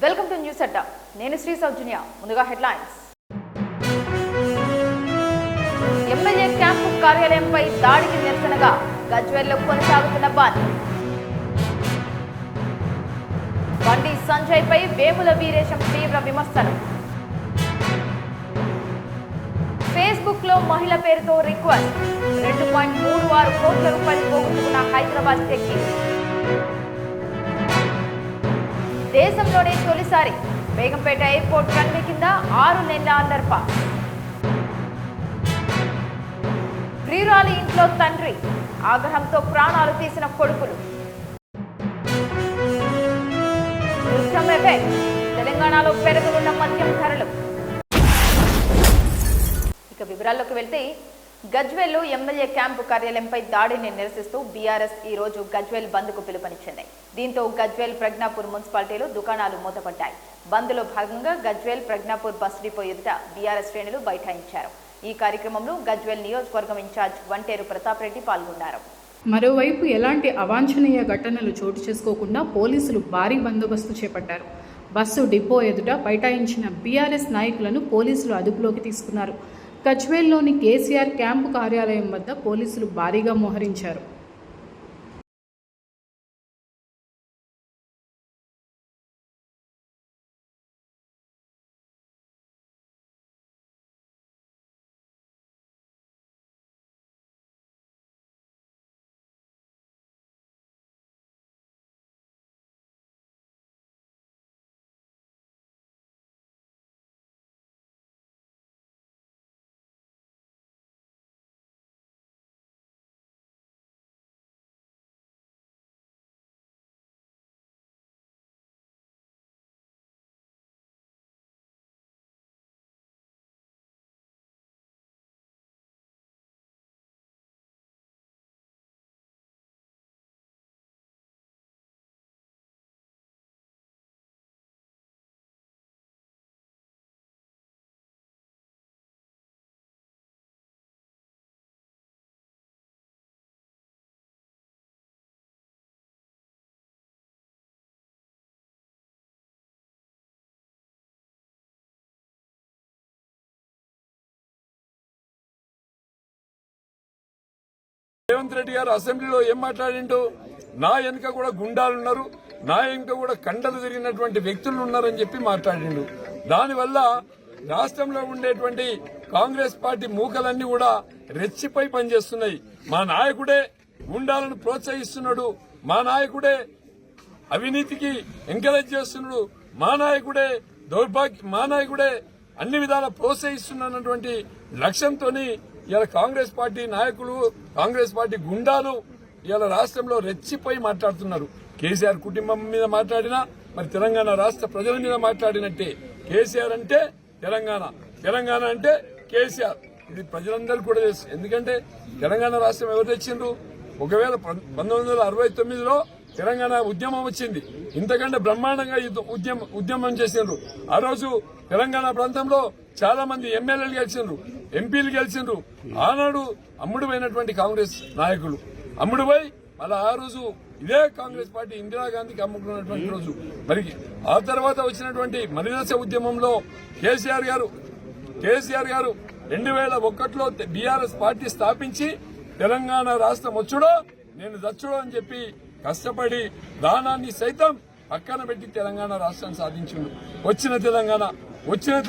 Welcome to news అడ్డా. నేను శ్రీ సౌజన్య. ముందుగా headlines. MLA camp కార్యాలయంపై దాడికి నిరసనగా గజ్వేల్లో కొనసాగుతున్న బంద్. బండి సంజయ్ పై వేముల వీరేశం తీవ్ర విమర్శలు. ఫేస్బుక్ లో మహిళ పేరుతో రిక్వెస్ట్. 2.36 కోట్ల రూపాయలు పోగొట్టుకున్న హైదరాబాద్ టెక్కీ. దేశంలోనే తొలిసారి బేగంపేట ఎయిర్పోర్ట్ రన్వే కింద 6 నెలల అండర్ పాస్. ప్రియురాలి ఇంట్లో తండ్రి ఆగ్రహంతో ప్రాణాలు తీసిన కొడుకులు. తెలంగాణలో పెరగనున్న మద్యం ధరలు. ఇక వివరాల్లోకి వెళ్తే, గజ్వేల్లో ఎమ్మెల్యే క్యాంపు కార్యాలయంపై దాడిని నిరసిస్తూ బీఆర్ఎస్ ఈ రోజు గజ్వేల్ బంద్కు పిలుపునిచ్చింది. దీంతో గజ్వేల్ ప్రజ్ఞాపూర్ మున్సిపాలిటీలో దుకాణాలు మూతపడ్డాయి. బంద్లో భాగంగా గజ్వేల్ ప్రజ్ఞాపూర్ బస్ డిపో ఎదుట బీఆర్ఎస్ శ్రేణులు బైఠాయించారు. ఈ కార్యక్రమంలో గజ్వేల్ నియోజకవర్గం ఇన్ఛార్జ్ వంటేరు ప్రతాప్ రెడ్డి పాల్గొన్నారు. మరోవైపు ఎలాంటి అవాంఛనీయ ఘటనలు చోటు చేసుకోకుండా పోలీసులు భారీ బందోబస్తు చేపట్టారు. బస్సు డిపో ఎదుట బైఠాయించిన బీఆర్ఎస్ నాయకులను పోలీసులు అదుపులోకి తీసుకున్నారు. గజ్వేల్లోని కేసీఆర్ క్యాంపు కార్యాలయం వద్ద పోలీసులు భారీగా మోహరించారు. రేవంత్ రెడ్డి గారు అసెంబ్లీలో ఏం మాట్లాడిండు? నా వెనుక కూడా గుండాలున్నారు, నా వెనుక కూడా కండలు తిరిగినటువంటి వ్యక్తులు ఉన్నారని చెప్పి మాట్లాడిండు. దానివల్ల రాష్ట్రంలో ఉండేటువంటి కాంగ్రెస్ పార్టీ మూకలన్నీ కూడా రెచ్చిపై పనిచేస్తున్నాయి. మా నాయకుడే గుండాలను ప్రోత్సహిస్తున్నాడు, మా నాయకుడే అవినీతికి ఎంకరేజ్ చేస్తున్నాడు, మా నాయకుడే మా నాయకుడే అన్ని విధాలా ప్రోత్సహిస్తున్నటువంటి లక్ష్యంతోని ఇలా కాంగ్రెస్ పార్టీ నాయకులు, కాంగ్రెస్ పార్టీ గుండాలు ఇలా రాష్ట్రంలో రెచ్చిపోయి మాట్లాడుతున్నారు. కేసీఆర్ కుటుంబం మీద మాట్లాడినా, మరి తెలంగాణ రాష్ట్ర ప్రజల మీద మాట్లాడినట్టే. కేసీఆర్ అంటే తెలంగాణ, తెలంగాణ అంటే కేసీఆర్. ఇది ప్రజలందరూ కూడా తెలుసు. ఎందుకంటే తెలంగాణ రాష్ట్రం ఎవరు తెచ్చిండ్రు? ఒకవేళ 1969లో తెలంగాణ ఉద్యమం వచ్చింది, ఇంతకంటే బ్రహ్మాండంగా ఉద్యమం చేసిండ్రు. ఆ రోజు తెలంగాణ ప్రాంతంలో చాలా మంది ఎమ్మెల్యేలు గెలిచిండ్రు, ఎంపీలు గెలిచిండ్రు. ఆనాడు అమ్ముడుపోయినటువంటి కాంగ్రెస్ నాయకులు అమ్ముడుపోయి మళ్ళీ ఆ రోజు ఇదే కాంగ్రెస్ పార్టీ ఇందిరాగాంధీకి అమ్ముకున్నటువంటి రోజు. మరి ఆ తర్వాత వచ్చినటువంటి మలిదశ ఉద్యమంలో కేసీఆర్ గారు 2001లో బీఆర్ఎస్ పార్టీ స్థాపించి తెలంగాణ రాష్ట్రం వచ్చుడో నేను దచ్చుడో అని చెప్పి కష్టపడి దానాన్ని సైతం పక్కన పెట్టి తెలంగాణ రాష్ట్రాన్ని సాధించిండు. వచ్చిన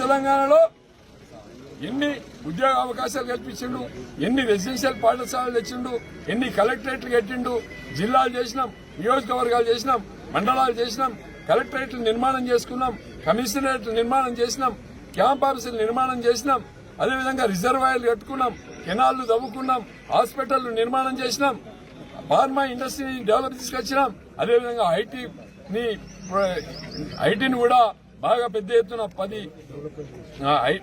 తెలంగాణలో ఎన్ని ఉద్యోగ అవకాశాలు కల్పించిండు, ఎన్ని రెసిడెన్షియల్ పాఠశాలలు తెచ్చిండు, ఎన్ని కలెక్టరేట్లు కట్టిండు. జిల్లాలు చేసినాం, నియోజకవర్గాలు చేసినాం, మండలాలు చేసినాం, కలెక్టరేట్లు నిర్మాణం చేసుకున్నాం, కమిషనరేట్లు నిర్మాణం చేసినాం, క్యాంప్ ఆఫీసులు నిర్మాణం చేసినాం, అదేవిధంగా రిజర్వాయర్లు కట్టుకున్నాం, కెనాళ్లు తవ్వుకున్నాం, హాస్పిటళ్లు నిర్మాణం చేసినాం, ఫార్మా ఇండస్ట్రీని డెవలప్ తీసుకొచ్చినాం. అదేవిధంగా ఐటీని కూడా బాగా పెద్ద ఎత్తున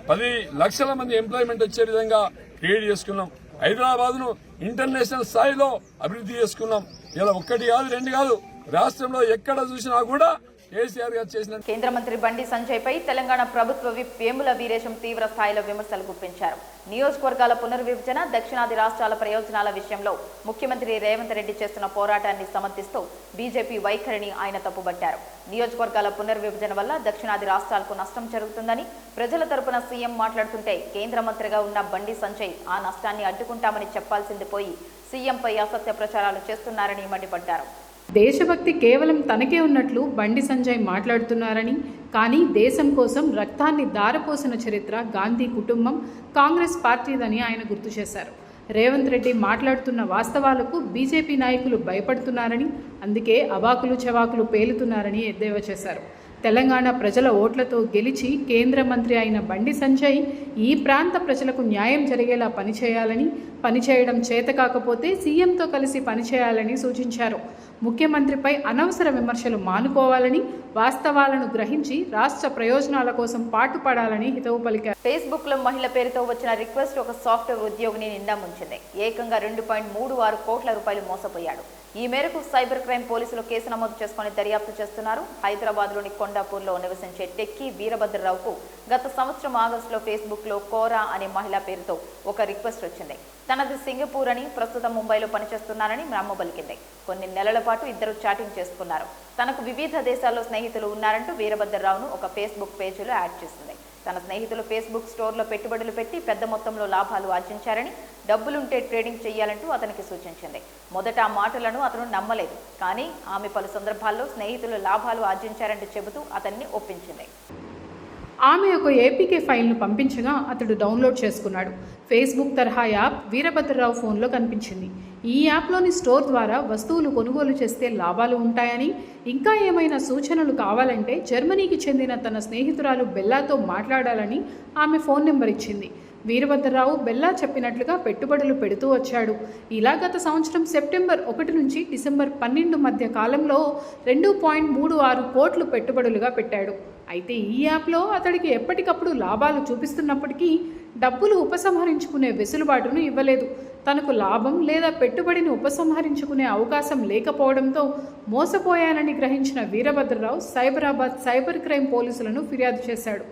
10 లక్షల మంది ఎంప్లాయ్మెంట్ వచ్చే విధంగా క్రియేట్ చేసుకున్నాం. హైదరాబాద్ ను ఇంటర్నేషనల్ స్థాయిలో అభివృద్ధి చేసుకున్నాం. ఇలా 1 కాదు 2 కాదు, రాష్ట్రంలో ఎక్కడ చూసినా కూడా కేసీఆర్ గారు చేసిన. కేంద్ర మంత్రి బండి సంజయ్ పై తెలంగాణ ప్రభుత్వ విప్ వేముల వీరేశం తీవ్ర స్థాయిలో విమర్శలు గుప్పించారు. నియోజకవర్గాల పునర్విభజన, దక్షిణాది రాష్ట్రాల ప్రయోజనాల విషయంలో ముఖ్యమంత్రి రేవంత్ రెడ్డి చేస్తున్న పోరాటాన్ని సమర్థిస్తూ బీజేపీ వైఖరిని ఆయన తప్పుబట్టారు. నియోజకవర్గాల పునర్విభజన వల్ల దక్షిణాది రాష్ట్రాలకు నష్టం జరుగుతుందని ప్రజల తరపున సీఎం మాట్లాడుతుంటే కేంద్ర మంత్రిగా ఉన్న బండి సంజయ్ ఆ నష్టాన్ని అడ్డుకుంటామని చెప్పాల్సింది పోయి సీఎంపై అసత్య ప్రచారాలు చేస్తున్నారని మండిపడ్డారు. దేశభక్తి కేవలం తనకే ఉన్నట్లు బండి సంజయ్ మాట్లాడుతున్నారని, కానీ దేశం కోసం రక్తాన్ని దారపోసిన చరిత్ర గాంధీ కుటుంబం, కాంగ్రెస్ పార్టీదని ఆయన గుర్తు చేశారు. రేవంత్ రెడ్డి మాట్లాడుతున్న వాస్తవాలకు బీజేపీ నాయకులు భయపడుతున్నారని, అందుకే అవాకులు చవాకులు పేలుతున్నారని ఎద్దేవా చేశారు. తెలంగాణ ప్రజల ఓట్లతో గెలిచి కేంద్ర మంత్రి అయిన బండి సంజయ్ ఈ ప్రాంత ప్రజలకు న్యాయం జరిగేలా పనిచేయాలని, పనిచేయడం చేత కాకపోతే సీఎంతో కలిసి పనిచేయాలని సూచించారు. ముఖ్యమంత్రిపై అనవసర విమర్శలు మానుకోవాలని, వాస్తవాలను గ్రహించి రాష్ట్ర ప్రయోజనాల కోసం పాటుపడాలని హితవు పలికారు. ఫేస్బుక్ లో మహిళ పేరుతో వచ్చిన రిక్వెస్ట్ ఒక సాఫ్ట్వేర్ ఉద్యోగిని నిండా ముంచింది. ఏకంగా 2.36 కోట్ల రూపాయలు మోసపోయాడు. ఈ మేరకు సైబర్ క్రైమ్ పోలీసులు కేసు నమోదు చేసుకుని దర్యాప్తు చేస్తున్నారు. హైదరాబాద్లోని కొండాపూర్లో నివసించే టెక్కీ వీరభద్రరావుకు గత సంవత్సరం ఆగస్టులో ఫేస్బుక్లో కోరా అనే మహిళ పేరుతో ఒక రిక్వెస్ట్ వచ్చింది. తనది సింగపూర్ అని, ప్రస్తుతం ముంబైలో పనిచేస్తున్నారని నమ్మబలికింది. కొన్ని నెలల పాటు ఇద్దరు చాటింగ్ చేసుకున్నారు. తనకు వివిధ దేశాల్లో స్నేహితులు ఉన్నారంటూ వీరభద్రరావును ఒక ఫేస్బుక్ పేజీలో యాడ్ చేసింది. తన స్నేహితులు ఫేస్బుక్ స్టోర్లో పెట్టుబడులు పెట్టి పెద్ద మొత్తంలో లాభాలు ఆర్జించారని, డబ్బులుంటే ట్రేడింగ్ చేయాలంటూ అతనికి సూచించింది. మొదట ఆ మాటలను అతను నమ్మలేదు. కానీ ఆమె పలు సందర్భాల్లో స్నేహితులు లాభాలు ఆర్జించారంటూ చెబుతూ అతన్ని ఒప్పించింది. ఆమె ఒక ఏపీకే ఫైల్ను పంపించగా అతడు డౌన్లోడ్ చేసుకున్నాడు. ఫేస్బుక్ తరహా యాప్ వీరభద్రరావు ఫోన్లో కనిపించింది. ఈ యాప్లోని స్టోర్ ద్వారా వస్తువులు కొనుగోలు చేస్తే లాభాలు ఉంటాయని, ఇంకా ఏమైనా సూచనలు కావాలంటే జర్మనీకి చెందిన తన స్నేహితురాలు బెల్లాతో మాట్లాడాలని ఆమె ఫోన్ నెంబర్ ఇచ్చింది. వీరభద్రరావు బెల్లా చెప్పినట్లుగా పెట్టుబడులు పెడుతూ వచ్చాడు. ఇలా గత సంవత్సరం సెప్టెంబర్ 1 నుంచి డిసెంబర్ 12 మధ్య కాలంలో 2.36 కోట్లు పెట్టుబడులుగా పెట్టాడు. అయితే ఈ యాప్లో అతడికి ఎప్పటికప్పుడు లాభాలు చూపిస్తున్నప్పటికీ డబ్బులు ఉపసంహరించుకునే వెసులుబాటును ఇవ్వలేదు. తనకు లాభం లేదా పెట్టుబడిని ఉపసంహరించుకునే అవకాశం లేకపోవడంతో మోసపోయానని గ్రహించిన వీరభద్రరావు సైబరాబాద్ సైబర్ క్రైమ్ పోలీసులను ఫిర్యాదు చేశాడు.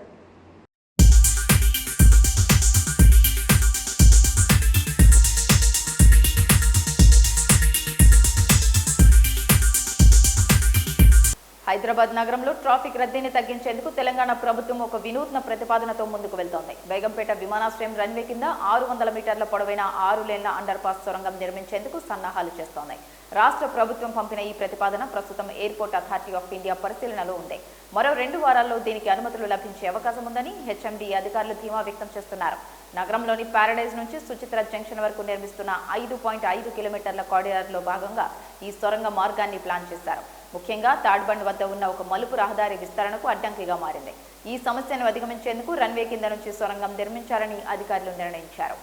హైదరాబాద్ నగరంలో ట్రాఫిక్ రద్దీని తగ్గించేందుకు తెలంగాణ ప్రభుత్వం ఒక వినూత్న ప్రతిపాదనతో ముందుకు వెళ్తోంది. బేగంపేట విమానాశ్రయం రన్వే కింద 600 మీటర్ల పొడవైన 6 లేన్ల అండర్ పాస్ సొరంగం నిర్మించేందుకు సన్నాహాలు చేస్తోంది. రాష్ట్ర ప్రభుత్వం పంపిన ఈ ప్రతిపాదన ప్రస్తుతం ఎయిర్పోర్ట్ అథారిటీ ఆఫ్ ఇండియా పరిశీలనలో ఉంది. మరో 2 వారాల్లో దీనికి అనుమతులు లభించే అవకాశం ఉందని హెచ్ఎండి అధికారులు ధీమా వ్యక్తం చేస్తున్నారు. నగరంలోని ప్యారడైజ్ నుంచి సుచిత్ర జంక్షన్ వరకు నిర్మిస్తున్న 5.5 కిలోమీటర్ల కారిడార్లో భాగంగా ఈ సొరంగ మార్గాన్ని ప్లాన్ చేశారు. ముఖ్యంగా తాడ్బండ్ వద్ద ఉన్న ఒక మలుపు రహదారి విస్తరణకు అడ్డంకిగా మారింది. ఈ సమస్యను అధిగమించేందుకు రన్వే కింద నుంచి సొరంగం నిర్మించాలని అధికారులు నిర్ణయించారు.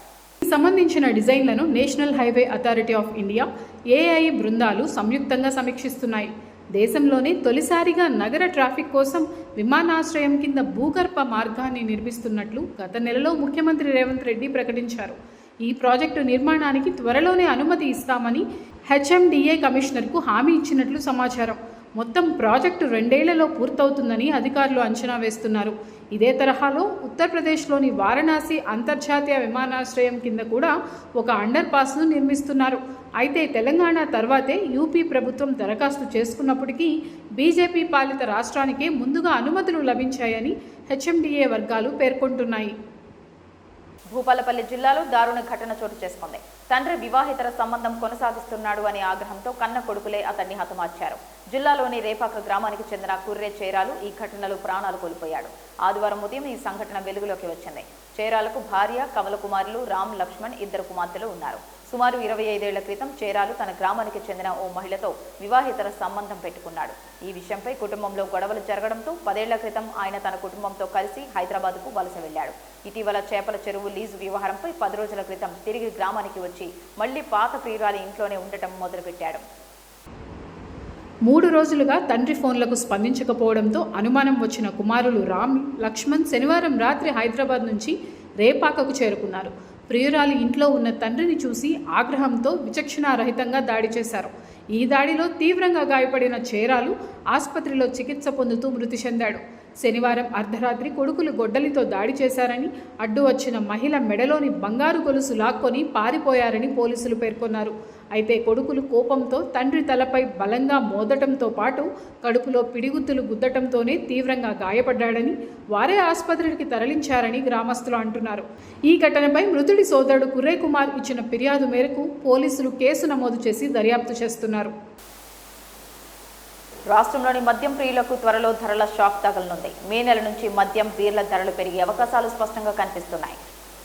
సంబంధించిన డిజైన్లను national highway authority of India, AI బృందాలు సంయుక్తంగా సమీక్షిస్తున్నాయి. దేశంలోనే తొలిసారిగా నగర ట్రాఫిక్ కోసం విమానాశ్రయం కింద భూగర్భ మార్గాన్ని నిర్మిస్తున్నట్లు గత నెలలో ముఖ్యమంత్రి రేవంత్ రెడ్డి ప్రకటించారు. ఈ ప్రాజెక్టు నిర్మాణానికి త్వరలోనే అనుమతి ఇస్తామని హెచ్ఎండిఏ కమిషనర్కు హామీ ఇచ్చినట్లు సమాచారం. మొత్తం ప్రాజెక్టు 2 ఏళ్లలో పూర్తవుతుందని అధికారులు అంచనా వేస్తున్నారు. ఇదే తరహాలో ఉత్తరప్రదేశ్లోని వారణాసి అంతర్జాతీయ విమానాశ్రయం కింద కూడా ఒక అండర్ పాస్ను నిర్మిస్తున్నారు. అయితే తెలంగాణ తర్వాతే యూపీ ప్రభుత్వం దరఖాస్తు చేసుకున్నప్పటికీ బీజేపీ పాలిత రాష్ట్రానికే ముందుగా అనుమతులు లభించాయని హెచ్ఎండిఏ వర్గాలు పేర్కొంటున్నాయి. భూపాలపల్లి జిల్లాలో దారుణ ఘటన చోటు చేసుకుంది. తండ్రి వివాహితర సంబంధం కొనసాగిస్తున్నాడు అనే ఆగ్రహంతో కన్న కొడుకులే అతన్ని హతమార్చారు. జిల్లాలోని రేపాక గ్రామానికి చెందిన కుర్రే చేరాలు ఈ ఘటనలో ప్రాణాలు కోల్పోయాడు. ఆదివారం ఉదయం ఈ సంఘటన వెలుగులోకి వచ్చింది. చేరాలకు భార్య కమలకుమారులు రామ్ లక్ష్మణ్ 2 కుమార్తెలు ఉన్నారు. సుమారు 25 ఏళ్ల క్రితం చేరాలు తన గ్రామానికి చెందిన ఓ మహిళతో వివాహితర సంబంధం పెట్టుకున్నాడు. ఈ విషయంపై కుటుంబంలో గొడవలు జరగడంతో 10 ఏళ్ల క్రితం ఆయన తన కుటుంబంతో కలిసి హైదరాబాద్కు వలస వెళ్లాడు. ఇటీవల చేపల చెరువు లీజు వ్యవహారంపై 10 రోజుల క్రితం తిరిగి గ్రామానికి వచ్చి మళ్లీ పాత ప్రియురాలి ఇంట్లోనే ఉండటం మొదలుపెట్టాడు. 3 రోజులుగా తండ్రి ఫోన్లకు స్పందించకపోవడంతో అనుమానం వచ్చిన కుమారులు రామ్ లక్ష్మణ్ శనివారం రాత్రి హైదరాబాద్ నుంచి రేపాకకు చేరుకున్నారు. ప్రియురాలి ఇంట్లో ఉన్న తండ్రిని చూసి ఆగ్రహంతో విచక్షణారహితంగా దాడి చేశారు. ఈ దాడిలో తీవ్రంగా గాయపడిన చేరాలు ఆసుపత్రిలో చికిత్స పొందుతూ మృతి చెందాడు. శనివారం అర్ధరాత్రి కొడుకులు గొడ్డలితో దాడి చేశారని, అడ్డు వచ్చిన మహిళ మెడలోని బంగారు గొలుసు లాక్కొని పారిపోయారని పోలీసులు పేర్కొన్నారు. అయితే కొడుకులు కోపంతో తండ్రి తలపై బలంగా మోదటంతో పాటు కడుపులో పిడిగుద్దులు గుద్దటంతోనే తీవ్రంగా గాయపడ్డాడని, వారే ఆసుపత్రికి తరలించారని గ్రామస్తులు అంటున్నారు. ఈ ఘటనపై మృతుడి సోదరుడు కుర్రే కుమార్ ఇచ్చిన ఫిర్యాదు మేరకు పోలీసులు కేసు నమోదు చేసి దర్యాప్తు చేస్తున్నారు. రాష్ట్రంలోని మద్యం ప్రియులకు త్వరలో ధరల షాక్ తగలనుంది. మే నెల నుంచి మద్యం, బీర్ల ధరలు పెరిగే అవకాశాలు స్పష్టంగా కనిపిస్తున్నాయి.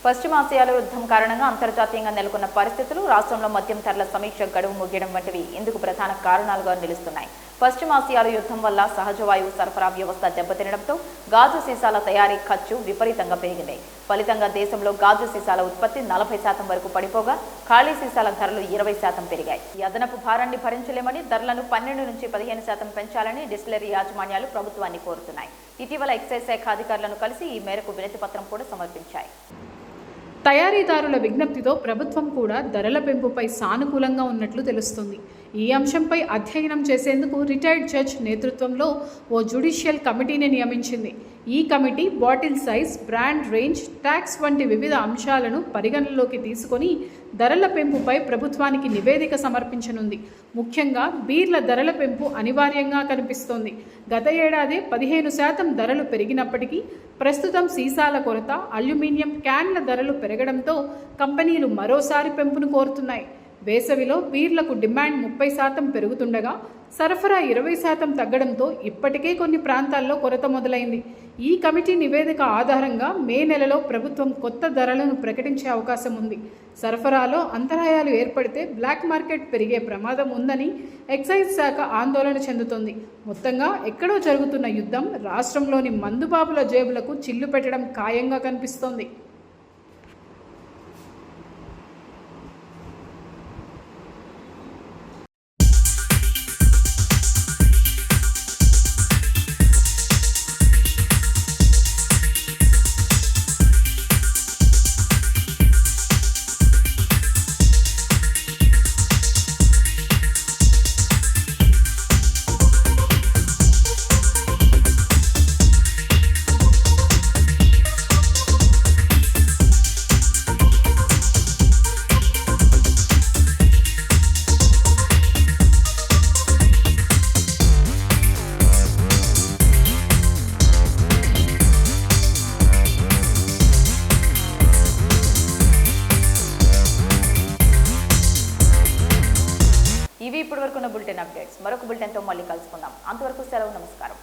పశ్చిమాసియాలో యుద్ధం కారణంగా అంతర్జాతీయంగా నెలకొన్న పరిస్థితులు, రాష్ట్రంలో మద్యం ధరల సమీక్ష గడువు ముగియడం వంటివి ఇందుకు ప్రధాన కారణాలుగా నిలుస్తున్నాయి. పశ్చిమాసియాలో యుద్ధం వల్ల సహజ వాయువు సరఫరా వ్యవస్థ దెబ్బతినడంతో గాజు సీసాల తయారీ ఖర్చు విపరీతంగా పెరిగింది. ఫలితంగా దేశంలో గాజు సీసాల ఉత్పత్తి 40% వరకు పడిపోగా ఖాళీ సీసాల ధరలు 20% పెరిగాయి. ఈ అదనపు భారాన్ని భరించలేమని ధరలను 12 నుంచి 15% పెంచాలని డిస్టిలరీ యాజమాన్యాలు ప్రభుత్వాన్ని కోరుతున్నాయి. ఇటీవల ఎక్సైజ్ శాఖ అధికారులను కలిసి ఈ మేరకు వినతి పత్రం కూడా సమర్పించాయి. తయారీదారుల విజ్ఞప్తితో ప్రభుత్వం కూడా ధరల పెంపుపై సానుకూలంగా ఉన్నట్లు తెలుస్తుంది. ఈ అంశంపై అధ్యయనం చేసేందుకు రిటైర్డ్ జడ్జ్ నేతృత్వంలో ఓ జ్యుడిషియల్ కమిటీని నియమించింది. ఈ committee bottle size, brand range, tax వంటి వివిధ అంశాలను పరిగణనలోకి తీసుకొని ధరల పెంపుపై ప్రభుత్వానికి నివేదిక సమర్పించనుంది. ముఖ్యంగా బీర్ల ధరల పెంపు అనివార్యంగా కనిపిస్తోంది. గత ఏడాది 15% ధరలు పెరిగినప్పటికీ ప్రస్తుతం సీసాల కొరత, అల్యూమినియం క్యాన్ల ధరలు పెరగడంతో కంపెనీలు మరోసారి పెంపును కోరుతున్నాయి. వేసవిలో బీర్లకు డిమాండ్ 30% పెరుగుతుండగా సరఫరా 20% తగ్గడంతో ఇప్పటికే కొన్ని ప్రాంతాల్లో కొరత మొదలైంది. ఈ కమిటీ నివేదిక ఆధారంగా మే నెలలో ప్రభుత్వం కొత్త ధరలను ప్రకటించే అవకాశం ఉంది. సరఫరాలో అంతరాయాలు ఏర్పడితే బ్లాక్ మార్కెట్ పెరిగే ప్రమాదం ఉందని ఎక్సైజ్ శాఖ ఆందోళన చెందుతోంది. మొత్తంగా ఎక్కడో జరుగుతున్న యుద్ధం రాష్ట్రంలోని మందుబాబుల జేబులకు చిల్లు పెట్టడం ఖాయంగా కనిపిస్తోంది. ఇవి ఇప్పటివరకు ఉన్న బులెటిన్ అప్డేట్స్. మరొక బులెటిన్తో మళ్ళీ కలుసుకుందాం. అంతవరకు సెలవు, నమస్కారం.